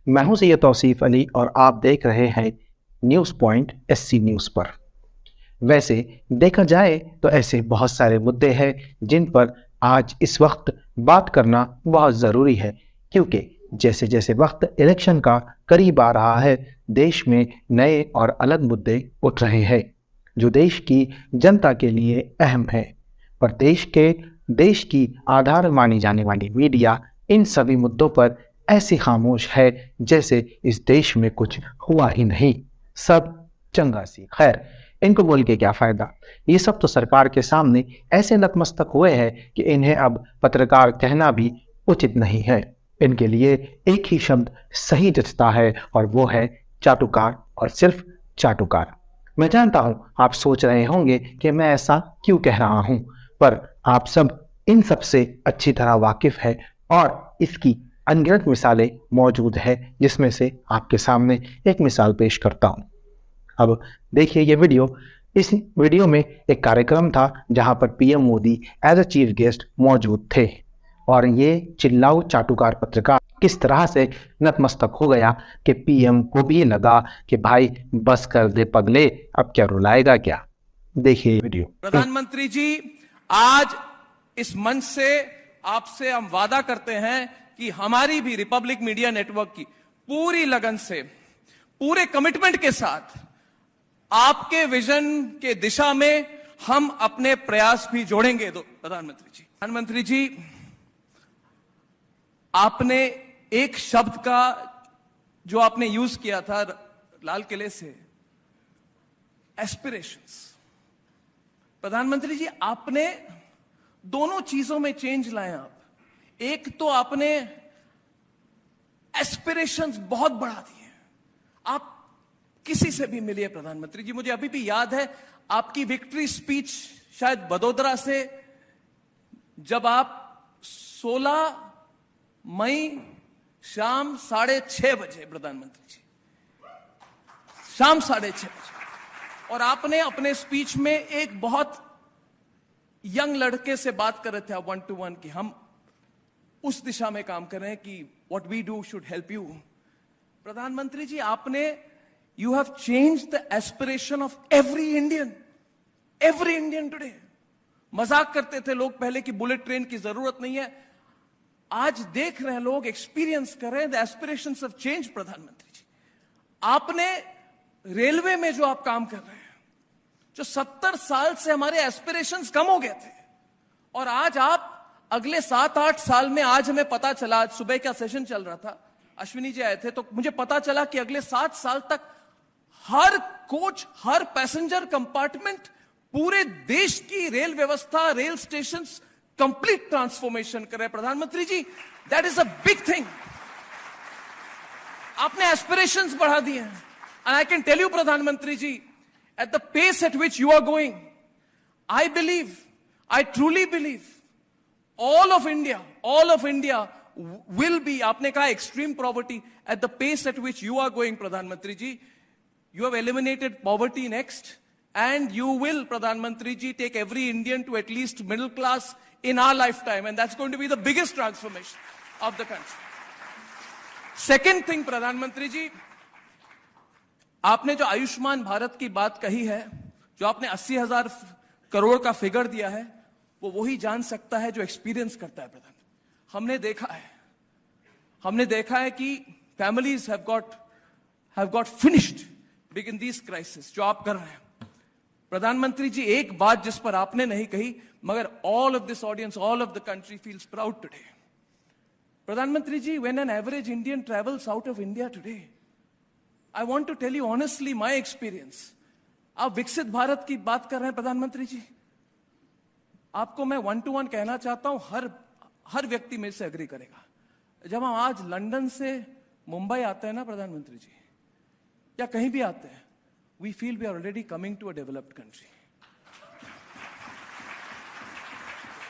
मैं हूं सैयद तौसीफ अली और आप देख रहे हैं न्यूज़ पॉइंट SC न्यूज़ पर। वैसे देखा जाए तो ऐसे बहुत सारे मुद्दे हैं जिन पर आज इस वक्त बात करना बहुत ज़रूरी है, क्योंकि जैसे जैसे वक्त इलेक्शन का करीब आ रहा है, देश में नए और अलग मुद्दे उठ रहे हैं जो देश की जनता के लिए अहम है। पर देश की आधार मानी जाने वाली मीडिया इन सभी मुद्दों पर ऐसी खामोश है जैसे इस देश में कुछ हुआ ही नहीं, सब चंगा सी। खैर, इनको बोल के क्या फ़ायदा। ये सब तो सरकार के सामने ऐसे नतमस्तक हुए हैं कि इन्हें अब पत्रकार कहना भी उचित नहीं है। इनके लिए एक ही शब्द सही जचता है और वो है चाटुकार, और सिर्फ चाटुकार। मैं जानता हूँ आप सोच रहे होंगे कि मैं ऐसा क्यों कह रहा हूँ, पर आप सब इन सब से अच्छी तरह वाकिफ़ है और इसकी अनगिनत मिसालें मौजूद है, जिसमें से आपके सामने एक मिसाल पेश करता हूँ। अब देखिए ये वीडियो। इस वीडियो में एक कार्यक्रम था जहाँ पर PM Modi as a chief guest मौजूद थे और ये चिल्लाऊ चाटुकार पत्रकार किस तरह से नतमस्तक हो गया कि PM को भी लगा कि भाई बस कर दे पगले, अब क्या रुलाएगा क्या। देखिए वीडियो। प्रधानमंत्री जी, आज इस मंच से आपसे हम वादा करते हैं कि हमारी भी रिपब्लिक मीडिया नेटवर्क की पूरी लगन से, पूरे कमिटमेंट के साथ आपके विजन के दिशा में हम अपने प्रयास भी जोड़ेंगे। प्रधानमंत्री जी, आपने एक शब्द का जो आपने यूज किया था लाल किले से, एस्पिरेशंस। प्रधानमंत्री जी, आपने दोनों चीजों में चेंज लाए। आप एक तो आपने एस्पिरेशंस बहुत बढ़ा दिए। आप किसी से भी मिलिए प्रधानमंत्री जी, मुझे अभी भी याद है आपकी विक्ट्री स्पीच शायद बड़ोदरा से, जब आप 16 मई शाम 6:30 बजे, प्रधानमंत्री जी, शाम 6:30 बजे, और आपने अपने स्पीच में एक बहुत यंग लड़के से बात कर रहे थे, 1-to-1 की हम उस दिशा में काम कर रहे हैं कि what we do should help you. प्रधानमंत्री जी, आपने you have change the aspiration of every Indian today. मजाक करते थे लोग पहले कि बुलेट ट्रेन की जरूरत नहीं है, आज देख रहे हैं लोग, एक्सपीरियंस कर रहे हैं, द एस्पिरेशंस ऑफ चेंज। प्रधानमंत्री जी, आपने रेलवे में जो आप काम कर रहे हैं, जो 70 साल से हमारे एस्पिरेशंस कम हो गए थे, और आज आप अगले 7-8 साल में, आज हमें पता चला, आज सुबह का सेशन चल रहा था, अश्विनी जी आए थे, तो मुझे पता चला कि अगले 7 साल तक हर कोच, हर पैसेंजर कंपार्टमेंट, पूरे देश की रेल व्यवस्था, रेल स्टेशन कंप्लीट ट्रांसफॉर्मेशन कर रहे हैं। प्रधानमंत्री ji, that is a big thing. आपने एस्पिरेशंस बढ़ा दिए हैं, and I can tell you प्रधानमंत्री ji, at the pace at which you are going, I truly believe all of India will be, आपने कहा extreme poverty, at the pace at which you are going, Pradhan Mantri ji, you have eliminated poverty next, and you will, Pradhan Mantri ji, take every Indian to at least middle class in our lifetime, and that's going to be the biggest transformation of the country. Second thing, Pradhan Mantri ji, आपने जो आयुष्मान भारत की बात कही है, जो आपने 80,000 करोड़ का figure दिया है, वो वही जान सकता है जो एक्सपीरियंस करता है। प्रधान, हमने देखा है कि families have got finished big in this crisis, जो आप कर रहे हैं। प्रधानमंत्री जी, एक बात जिस पर आपने नहीं कही, मगर all of this audience, all of the country feels proud today. प्रधानमंत्री ji, when an average Indian travels out of India today, I want to tell you honestly my experience. आप विकसित भारत की बात कर रहे हैं प्रधानमंत्री जी, आपको मैं 1-to-1 कहना चाहता हूं, हर व्यक्ति में से एग्री करेगा। जब हम आज लंदन से मुंबई आते हैं ना प्रधानमंत्री जी, या कहीं भी आते हैं, we feel we are already coming to a developed country.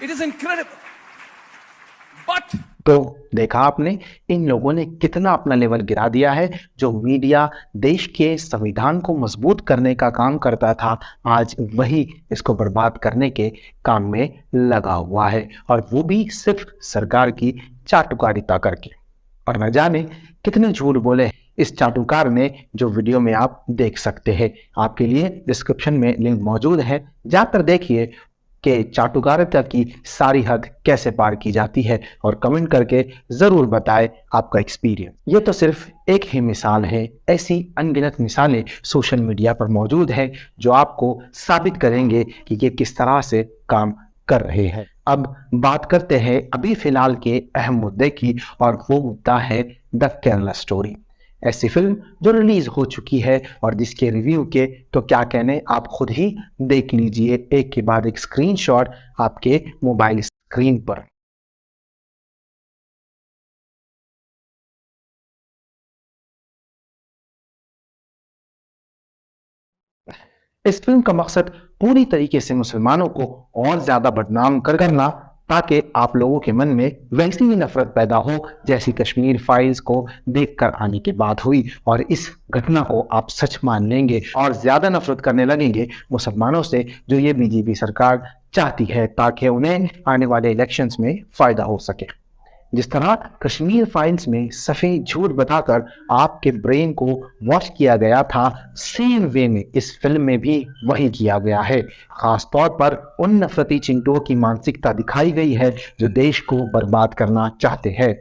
It is incredible. But तो देखा आपने, इन लोगों ने कितना अपना लेवल गिरा दिया है। जो मीडिया देश के संविधान को मजबूत करने का काम करता था, आज वही इसको बर्बाद करने के काम में लगा हुआ है, और वो भी सिर्फ सरकार की चाटुकारिता करके। और न जाने कितने झूठ बोले इस चाटुकार ने, जो वीडियो में आप देख सकते हैं। आपके लिए डिस्क्रिप्शन में लिंक मौजूद है, जाकर देखिए कि चाटुकारिता की सारी हद कैसे पार की जाती है और कमेंट करके ज़रूर बताएं आपका एक्सपीरियंस। ये तो सिर्फ एक ही मिसाल है, ऐसी अनगिनत मिसालें सोशल मीडिया पर मौजूद है जो आपको साबित करेंगे कि ये किस तरह से काम कर रहे हैं। अब बात करते हैं अभी फिलहाल के अहम मुद्दे की, और वो मुद्दा है द केरला स्टोरी। ऐसी फिल्म जो रिलीज हो चुकी है और जिसके रिव्यू के तो क्या कहने, आप खुद ही देख लीजिए एक के बाद एक स्क्रीनशॉट आपके मोबाइल स्क्रीन पर। इस फिल्म का मकसद पूरी तरीके से मुसलमानों को और ज्यादा बदनाम करना, ताकि आप लोगों के मन में वैसी ही नफरत पैदा हो जैसी कश्मीर फाइल्स को देखकर आने के बाद हुई, और इस घटना को आप सच मान लेंगे और ज्यादा नफरत करने लगेंगे मुसलमानों से, जो ये बीजेपी सरकार चाहती है ताकि उन्हें आने वाले इलेक्शंस में फायदा हो सके। जिस तरह कश्मीर फाइल्स में सफेद झूठ बताकर आपके ब्रेन को वॉश किया गया था, सेम वे में इस फिल्म में भी वही किया गया है। खास तौर पर उन नफरती चिंटुओं की मानसिकता दिखाई गई है जो देश को बर्बाद करना चाहते हैं।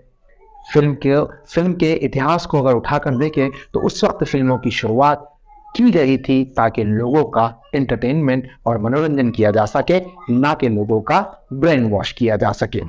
फिल्म के इतिहास को अगर उठाकर देखें तो उस वक्त फिल्मों की शुरुआत की गई थी ताकि लोगों का एंटरटेनमेंट और मनोरंजन किया जा सके, ना कि लोगों का ब्रेन वॉश किया जा सके।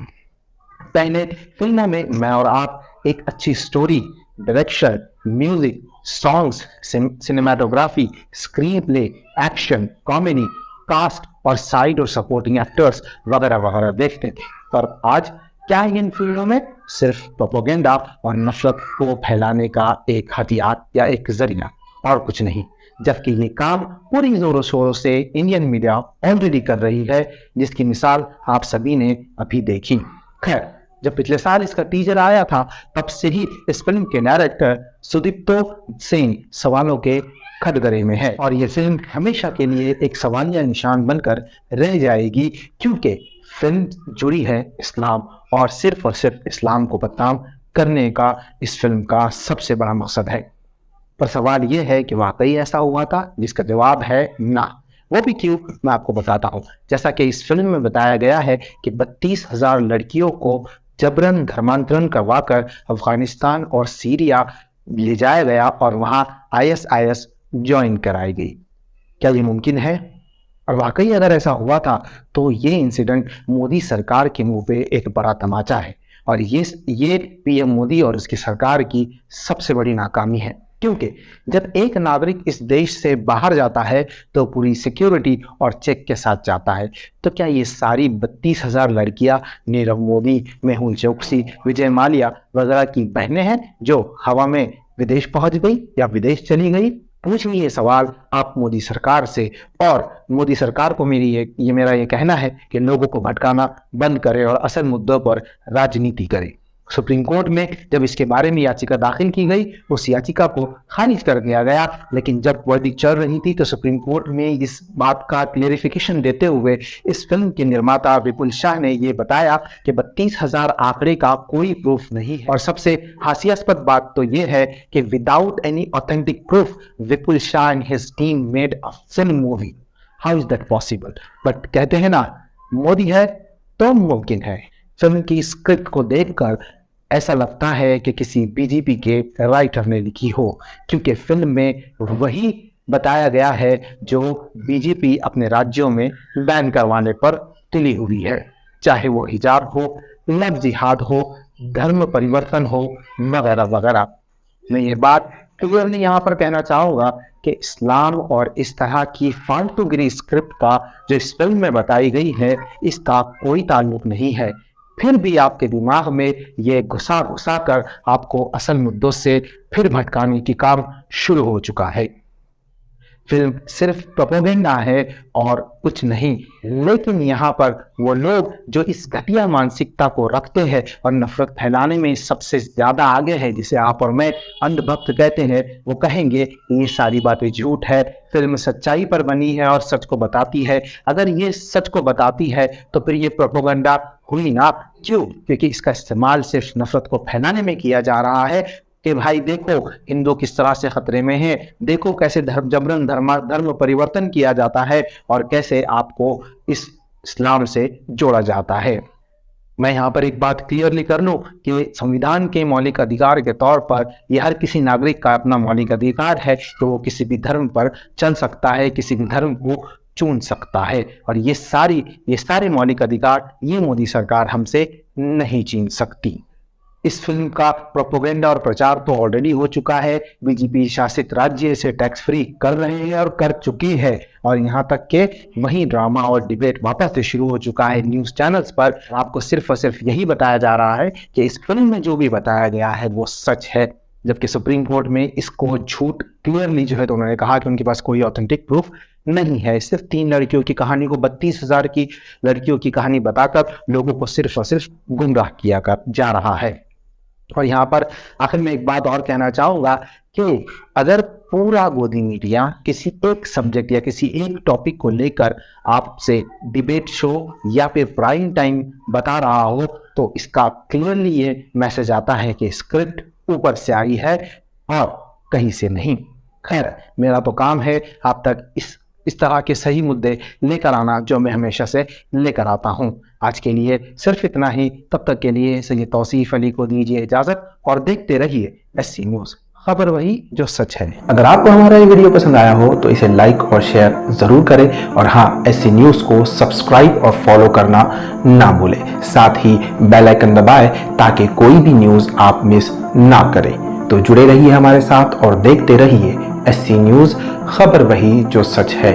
पहले फिल्मों में मैं और आप एक अच्छी story, direction, music, songs, cinematography, screen play, action, comedy, cast और साइड और सपोर्टिंग एक्टर्स वगैरह वगैरह देखते थे। पर आज क्या है इन फिल्मों में? सिर्फ प्रोपेगेंडा और नफरत को फैलाने का एक हथियार या एक जरिया, और कुछ नहीं। जबकि ये काम पूरी जोरों शोरों से इंडियन मीडिया ऑलरेडी कर रही है, जिसकी मिसाल आप सभी ने अभी देखी। खैर, जब पिछले साल इसका टीजर आया था तब से ही इस फिल्म के डायरेक्टर सुदीप्तो सिंह सवालों के कटघरे में है, और ये फिल्म हमेशा के लिए एक सवालिया निशान बनकर रह जाएगी, क्योंकि फिल्म जुड़ी है इस्लाम और सिर्फ इस्लाम को बदनाम करने का इस फिल्म का सबसे बड़ा मकसद है। पर सवाल ये है कि वाकई ऐसा हुआ था, जिसका जवाब है ना। वो भी क्यों, मैं आपको बताता हूँ। जैसा कि इस फिल्म में बताया गया है कि 32,000 लड़कियों को जबरन धर्मांतरण करवाकर अफगानिस्तान और सीरिया ले जाया गया और वहाँ ISIS ज्वाइन कराई गई। क्या ये मुमकिन है? और वाकई अगर ऐसा हुआ था तो ये इंसिडेंट मोदी सरकार के मुंह पे एक बड़ा तमाचा है, और ये PM मोदी और उसकी सरकार की सबसे बड़ी नाकामी है। क्योंकि जब एक नागरिक इस देश से बाहर जाता है तो पूरी सिक्योरिटी और चेक के साथ जाता है। तो क्या ये सारी 32,000 लड़कियां नीरव मोदी, मेहुल चोकसी, विजय माल्या वगैरह की बहनें हैं जो हवा में विदेश पहुंच गई या विदेश चली गई? पूछिए ये सवाल आप मोदी सरकार से, और मोदी सरकार को मेरा ये कहना है कि लोगों को भटकाना बंद करे और असल मुद्दों पर राजनीति करे। सुप्रीम कोर्ट में जब इसके बारे में याचिका दाखिल की गई, उस याचिका को खारिज कर दिया गया, लेकिन जब वर्डिक्ट चल रही थी तो सुप्रीम कोर्ट में इस बात का क्लेरिफिकेशन देते हुए इस फिल्म के निर्माता विपुल शाह ने ये बताया कि 32,000 आंकड़े का कोई प्रूफ नहीं है। और सबसे हास्यास्पद बात तो ये है कि without any authentic proof Vipul Shah and his team made a film movie. How is that possible? But कहते हैं ना, मोदी है तो मुमकिन है। फिल्म की स्क्रिप्ट को देखकर ऐसा लगता है कि किसी बीजेपी के राइटर ने लिखी हो, क्योंकि फिल्म में वही बताया गया है जो बीजेपी अपने राज्यों में बैन करवाने पर तुली हुई है, चाहे वो हिजाब हो, लव जिहाद हो, धर्म परिवर्तन हो, वगैरह वगैरह। मैं ये बात क्लियरली यहाँ पर कहना चाहूँगा कि इस्लाम और इस तरह की फालतूगिरी स्क्रिप्ट का जो इस फिल्म में बताई गई है, इसका कोई ताल्लुक नहीं है। फिर भी आपके दिमाग में ये घुसा कर आपको असल मुद्दों से फिर भटकाने की काम शुरू हो चुका है। फिल्म सिर्फ प्रोपेगेंडा है और कुछ नहीं। लेकिन यहाँ पर वो लोग जो इस घटिया मानसिकता को रखते हैं और नफरत फैलाने में सबसे ज़्यादा आगे है, जिसे आप और मैं अंधभक्त कहते हैं, वो कहेंगे कि ये सारी बातें झूठ है, फिल्म सच्चाई पर बनी है और सच को बताती है। अगर ये सच को बताती है तो फिर ये प्रोपेगेंडा हुई ना। क्यों? क्योंकि इसका इस्तेमाल सिर्फ नफरत को फैलाने में किया जा रहा है कि भाई देखो हिंदू किस तरह से खतरे में है, देखो कैसे जबरन धर्म परिवर्तन किया जाता है और कैसे आपको इस्लाम से जोड़ा जाता है। मैं यहाँ पर एक बात क्लियरली कर लूँ कि संविधान के मौलिक अधिकार के तौर पर यह हर किसी नागरिक का अपना मौलिक अधिकार है कि वो किसी भी धर्म पर चल सकता है, किसी भी धर्म को चुन सकता है। और ये सारे मौलिक अधिकार ये मोदी सरकार हमसे नहीं छीन सकती। इस फिल्म का प्रोपेगेंडा और प्रचार तो ऑलरेडी हो चुका है। बीजेपी शासित राज्य इसे टैक्स फ्री कर रहे हैं और कर चुकी है, और यहाँ तक के वही ड्रामा और डिबेट वापस से शुरू हो चुका है न्यूज़ चैनल्स पर। आपको सिर्फ और सिर्फ यही बताया जा रहा है कि इस फिल्म में जो भी बताया गया है वो सच है, जबकि सुप्रीम कोर्ट में इसको झूठ क्लियरली जो है तो उन्होंने कहा कि उनके पास कोई ऑथेंटिक प्रूफ नहीं है। सिर्फ 3 लड़कियों की कहानी को 32,000 की लड़कियों की कहानी बताकर लोगों को सिर्फ और सिर्फ गुमराह किया जा रहा है। और यहाँ पर आखिर में एक बात और कहना चाहूँगा कि अगर पूरा गोदी मीडिया किसी एक सब्जेक्ट या किसी एक टॉपिक को लेकर आपसे डिबेट शो या फिर प्राइम टाइम बता रहा हो तो इसका क्लियरली ये मैसेज आता है कि स्क्रिप्ट ऊपर से आई है और कहीं से नहीं। खैर, मेरा तो काम है आप तक इस तरह के सही मुद्दे लेकर आना जो मैं हमेशा से लेकर आता हूं। आज के लिए सिर्फ इतना ही। तब तक के लिए सैयद तौसीफ अली को दीजिए इजाज़त और देखते रहिए SC न्यूज़, खबर वही जो सच है। अगर आपको हमारा ये वीडियो पसंद आया हो तो इसे लाइक और शेयर ज़रूर करें, और हाँ, SC न्यूज़ को सब्सक्राइब और फॉलो करना ना भूलें। साथ ही बेल आइकन दबाएं ताकि कोई भी न्यूज़ आप मिस ना करें। तो जुड़े रहिए हमारे साथ और देखते रहिए SC न्यूज़, खबर वही जो सच है।